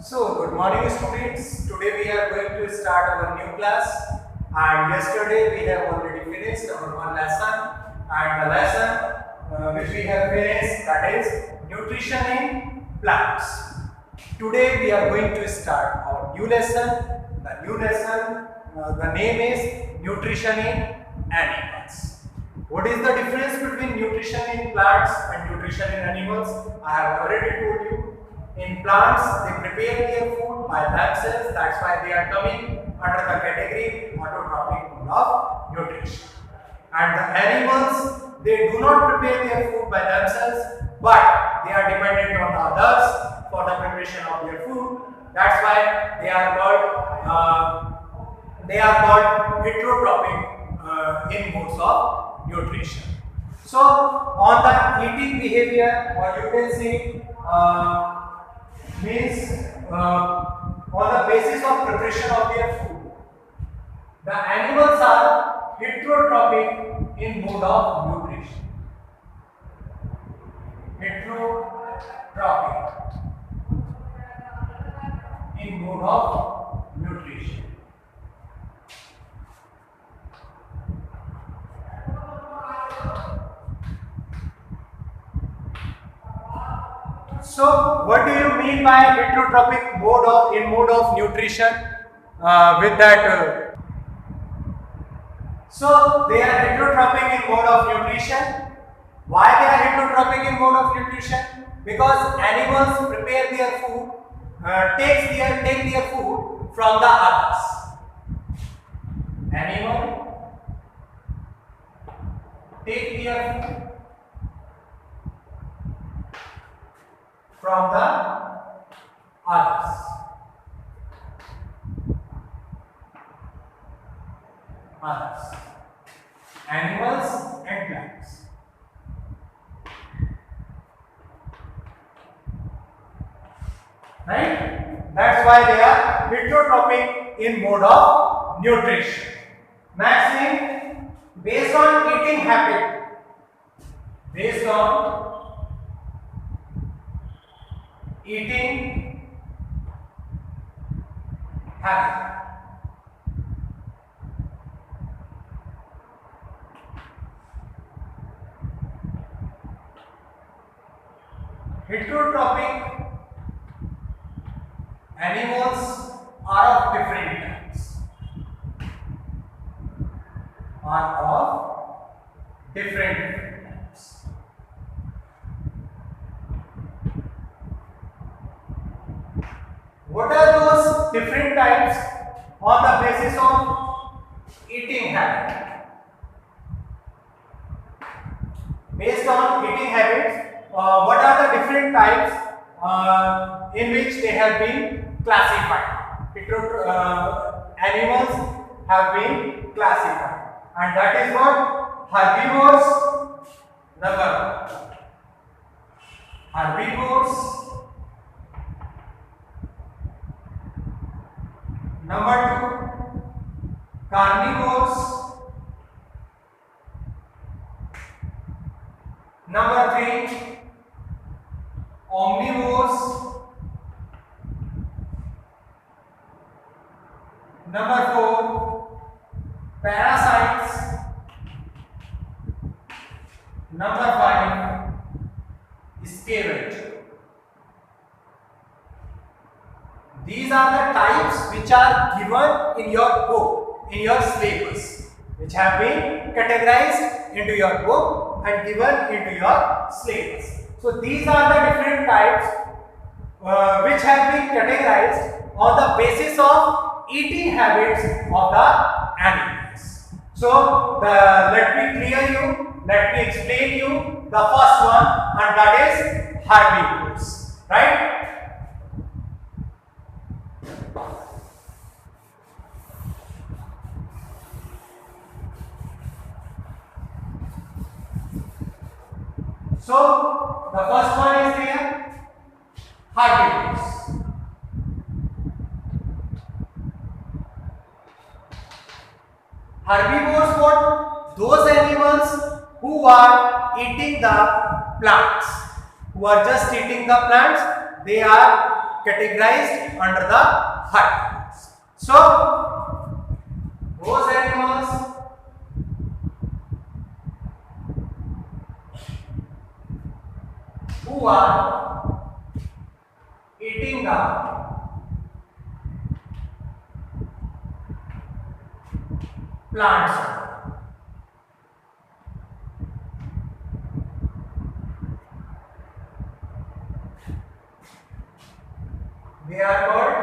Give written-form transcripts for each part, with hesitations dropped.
So, good morning students. Today we are going to start our new class, and yesterday we have already finished our one lesson, and the lesson which we have finished, that is nutrition in plants. Today we are going to start our new lesson. The new lesson, the name is nutrition in animals. What is the difference between nutrition in plants and nutrition in animals? I have already told you. In plants, they prepare their food by themselves. That's why they are coming under the category autotrophic mode of nutrition. And the animals, they do not prepare their food by themselves, but they are dependent on the others for the preparation of their food. That's why they are called heterotrophic in modes of nutrition. So, on the eating behavior, or you can say means on the basis of preparation of their food, the animals are heterotrophic in mode of nutrition. Heterotrophic in mode of nutrition. So, what do you mean by heterotrophic mode of nutrition? With that, so they are heterotrophic in mode of nutrition. Why they are heterotrophic in mode of nutrition? Because animals prepare their food, take their food from the others. Animal take their food from the others. Animals and plants. Right? That's why they are heterotrophic in mode of nutrition. Next thing, based on eating habit. Based on eating habit. Heterotrophic animals are of different types. What are those different types on the basis of eating habit? Based on eating habits, what are the different types in which they have been classified? Animals have been classified, and that is what herbivores, number one. Herbivores, number two, carnivores, number three, omnivores, number four, parasites, number five, scavengers. These are the types which are given in your book, in your syllabus, which have been categorized into your book and given into your syllabus. So these are the different types which have been categorized on the basis of eating habits of the animals. So let me explain you the first one, and that is herbivores, right? So the first one is here, herbivores. Herbivores what? Those animals who are eating the plants, who are just eating the plants, they are categorized under the herbivores. So those animals who are eating the plants, they are called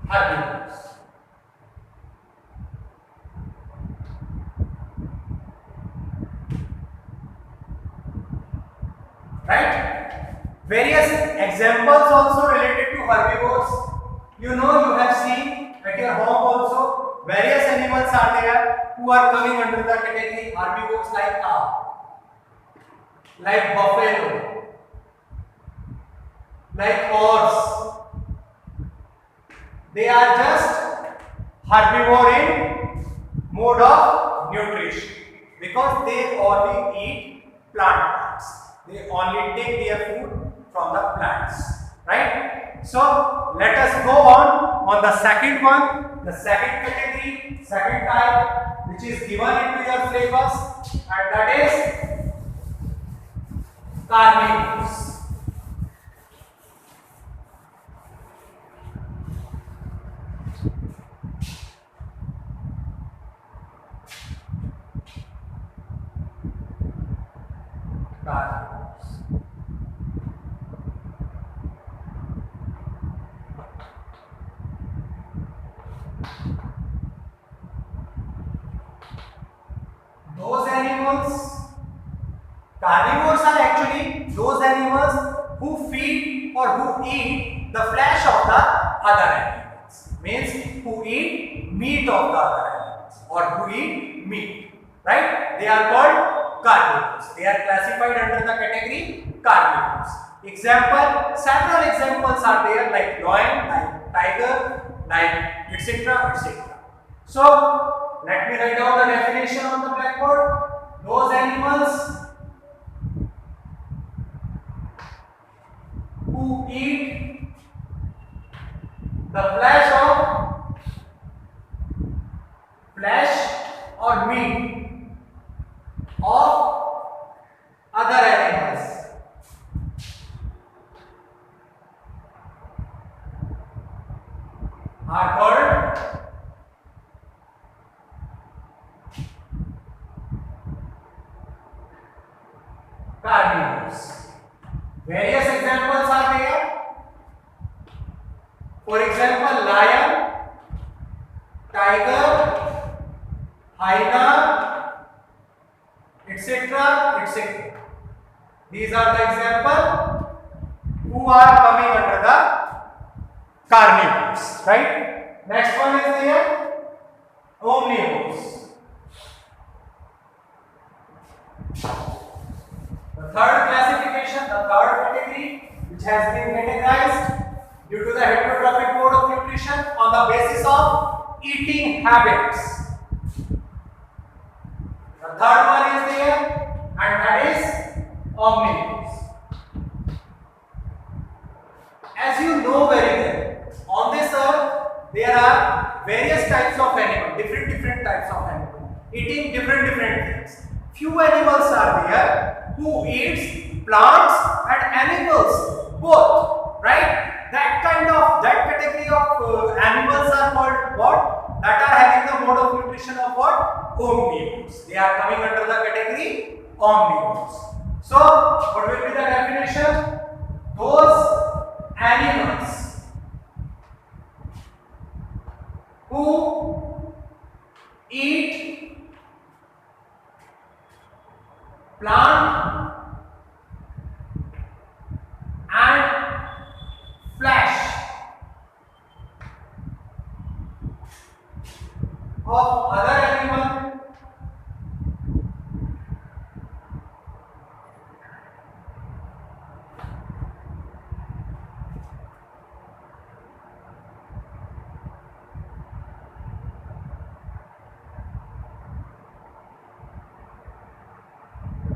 herbivores. Right? Various examples also related to herbivores. You know, you have seen at your home also various animals are there who are coming under the category herbivores, like cow, like buffalo, like horse. They are just herbivore in mode of nutrition because they only eat plant parts. They only take their food from the plants, right? So let us go on the second one, the second category, second type, which is given into your syllabus, and that is carnivores. Those animals, carnivores are actually those animals who feed or who eat the flesh of the other animals. Means who eat meat of the other animals or who eat meat. Right? They are called carnivores. They are classified under the category carnivores. Example, several examples are there like lion, like tiger, like etc. etc. So let me write down the definition on the blackboard. Those animals who eat the flesh or meat of other animals are called carnivores. Various examples are there. For example, lion, tiger, hyena, etc. etc. These are the examples who are coming under the carnivores, right? Next one is there, omnivores. The third classification, the third category, which has been categorized due to the heterotrophic mode of nutrition on the basis of eating habits. The third one is there, and that is omnivores. As you know very well, on this earth there are various types of animals, different types of animals, eating different things. Few animals are there who eats plants and animals both, right? That category of animals are called what? That are having the mode of nutrition of what? Omnivores. They are coming under the category omnivores. So what will be the definition? Those animals who eat plant and flesh of other animal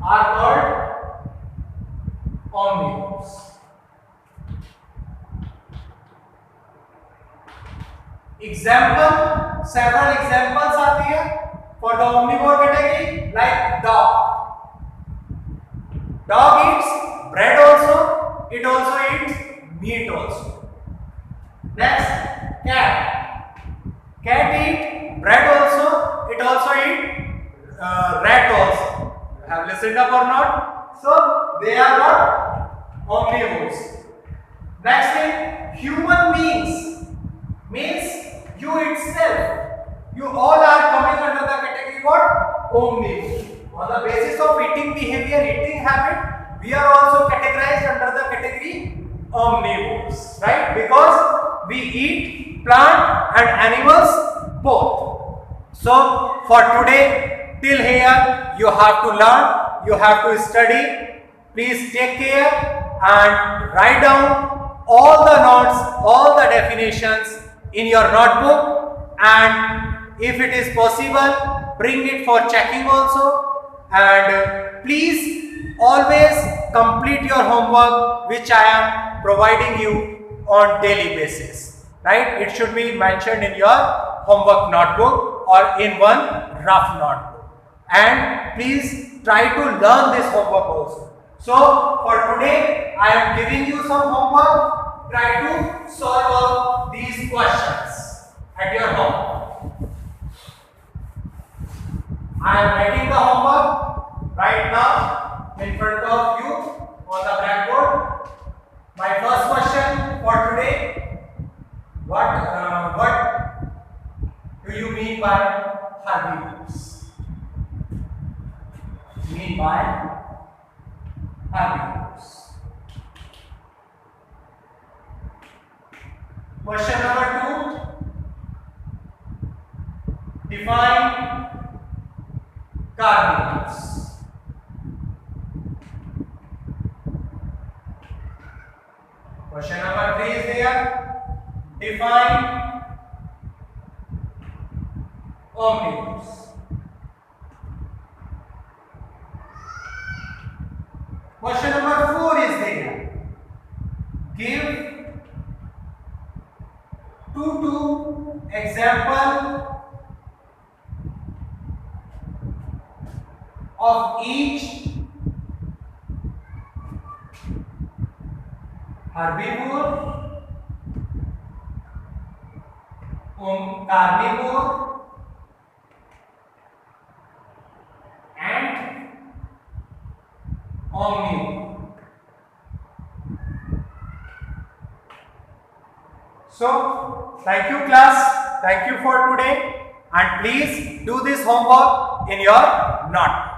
are called omnivores. Example, several examples are there for the omnivore category, like dog. Dog eats bread also, it also eats meat also. Next, cat. Cat eats bread also, it also eats rat also. Have listened up or not? So they are what? Omnivores. Next thing, human beings means you itself. You all are coming under the category what? Omnivore. On the basis of eating behavior, eating habit, we are also categorized under the category omnivores, right? Because we eat plant and animals both. So for today, till here, you have to learn, you have to study. Please take care and write down all the notes, all the definitions in your notebook, and if it is possible, bring it for checking also. And please always complete your homework which I am providing you on daily basis, right? It should be mentioned in your homework notebook or in one rough notebook, and please try to learn this homework also. So for today I am giving you some homework. Try to solve all these questions at your home. I am writing the homework right now in front of you on the blackboard. My first question for today: what do you mean by herbivores? Mean by herbivores. Question number 2. Define carnivores. Question number 3 is there. Define omnivores. Question number 4 is there. Give two example of each herbivore, carnivore and omnivore. So, thank you class, thank you for today, and please do this homework in your notebook.